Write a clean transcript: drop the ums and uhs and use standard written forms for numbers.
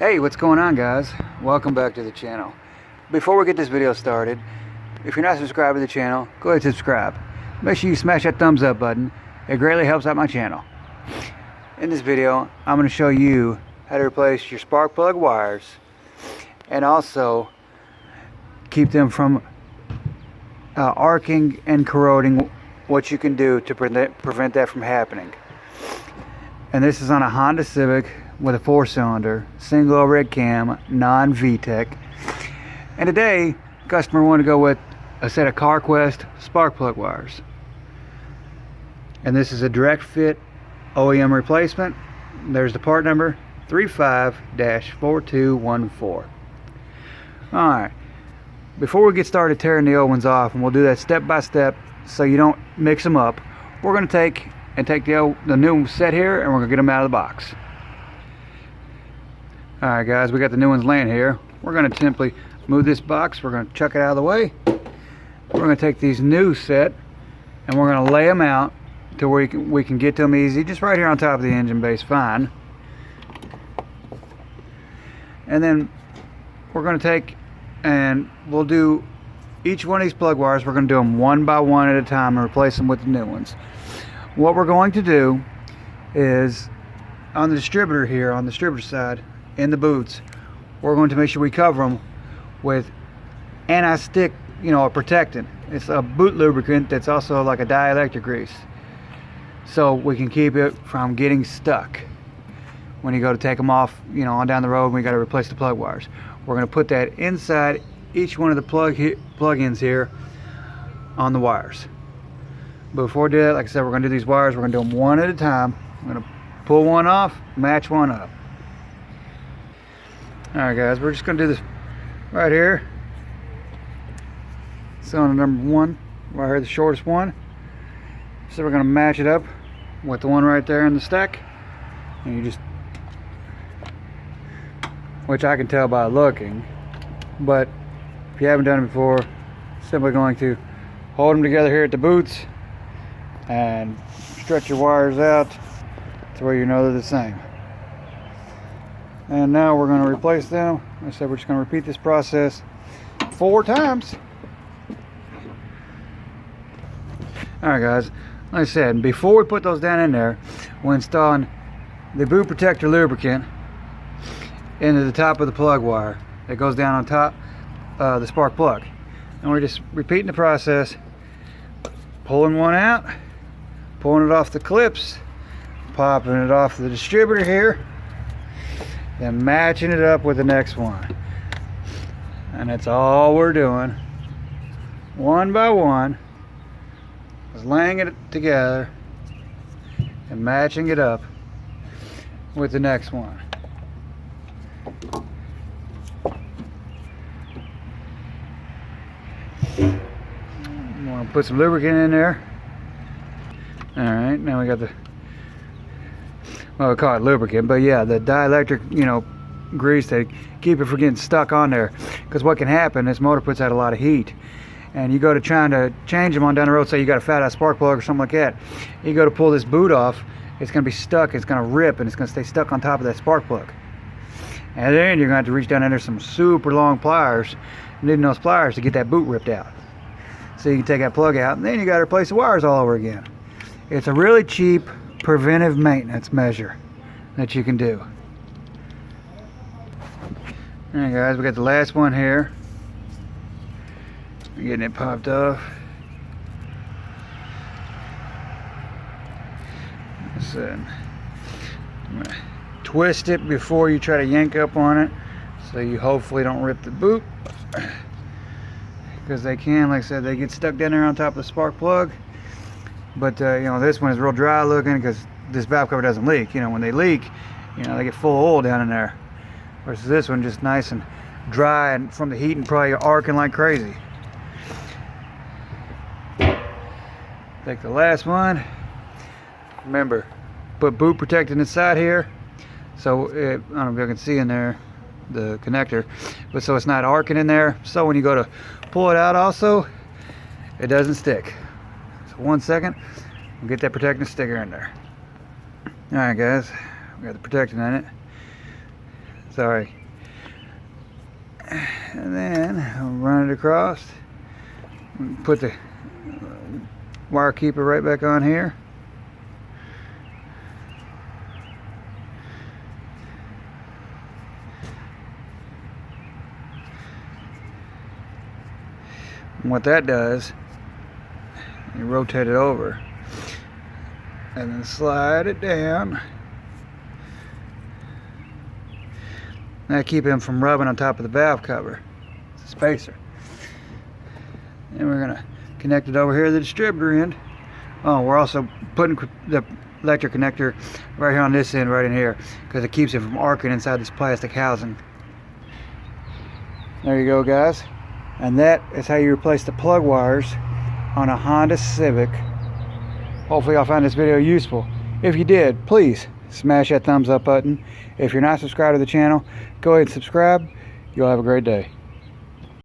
Hey, what's going on, guys? Welcome back to the channel. Before we get this video started, if you're not subscribed to the channel, go ahead and subscribe. Make sure you smash that thumbs up button. It greatly helps out my channel. In this video, I'm going to show you how to replace your spark plug wires and also keep them from arcing and corroding. What you can do to prevent that from happening. And this is on a Honda Civic with a 4-cylinder, single overhead cam, non-VTEC. And today, customer wanted to go with a set of CarQuest spark plug wires. And this is a direct fit OEM replacement. There's the part number 35-4214. Alright, before we get started tearing the old ones off, and we'll do that step by step so you don't mix them up, we're going to take the new set here and we're going to get them out of the box. Alright guys, we got the new ones laying here. We're going to simply move this box, we're going to chuck it out of the way. We're going to take these new set and we're going to lay them out to where we can get to them easy, just right here on top of the engine base, fine. And then we're going to take and we'll do each one of these plug wires, we're going to do them one by one at a time and replace them with the new ones. What we're going to do is on the distributor here, on the distributor side, in the boots, we're going to make sure we cover them with anti-stick, a protectant. It's a boot lubricant that's also like a dielectric grease, so we can keep it from getting stuck when you go to take them off, on down the road when we got to replace the plug wires. We're going to put that inside each one of the plug-ins here on the wires. But before we do that, like I said, we're going to do these wires, we're going to do them one at a time. I'm going to pull one off, match one up. Alright guys, we're just going to do this right here. Cylinder number 1, right here, the shortest one. So we're going to match it up with the one right there in the stack. And you just, which I can tell by looking, but if you haven't done it before, simply going to hold them together here at the boots and stretch your wires out to where you know they're the same. And now we're going to replace them. Like I said, we're just going to repeat this process 4 times. Alright guys, like I said, before we put those down in there, we're installing the boot protector lubricant into the top of the plug wire that goes down on top of the spark plug. And we're just repeating the process, pulling one out, pulling it off the clips, popping it off the distributor here, then matching it up with the next one. And that's all we're doing, one by one, is laying it together and matching it up with the next one. I'm going to put some lubricant in there. Alright, now we got the, well, we call it lubricant, but yeah, the dielectric, grease to keep it from getting stuck on there. Because what can happen, this motor puts out a lot of heat. And you go to trying to change them on down the road, say you got a fat ass spark plug or something like that. You go to pull this boot off, it's going to be stuck, it's going to rip, and it's going to stay stuck on top of that spark plug. And then you're going to have to reach down under some super long pliers, needing those pliers to get that boot ripped out. So you can take that plug out, and then you got to replace the wires all over again. It's a really cheap preventive maintenance measure that you can do. Alright guys, we got the last one here. We're getting it popped off. I'm gonna twist it before you try to yank up on it, so you hopefully don't rip the boot, because they can, like I said, they get stuck down there on top of the spark plug. But this one is real dry looking because this valve cover doesn't leak. When they leak, they get full of oil down in there, versus this one just nice and dry and from the heat and probably arcing like crazy. Take the last one. Remember, put boot protectant inside here, so I don't know if you can see in there the connector, but so it's not arcing in there, so when you go to pull it out also, it doesn't stick. So 1 second, we'll get that protectant sticker in there. Alright guys, we got the protectant in it. Sorry. And then I'll run it across. Put the wire keeper right back on here. And what that does, you rotate it over and then slide it down. That keep him from rubbing on top of the valve cover. It's a spacer. And we're gonna connect it over here to the distributor end. Oh, we're also putting the electric connector right here on this end, right in here, because it keeps it from arcing inside this plastic housing. There you go, guys. And that is how you replace the plug wires on a Honda Civic. Hopefully y'all found this video useful. If you did, please smash that thumbs up button. If you're not subscribed to the channel, go ahead and subscribe. You'll have a great day.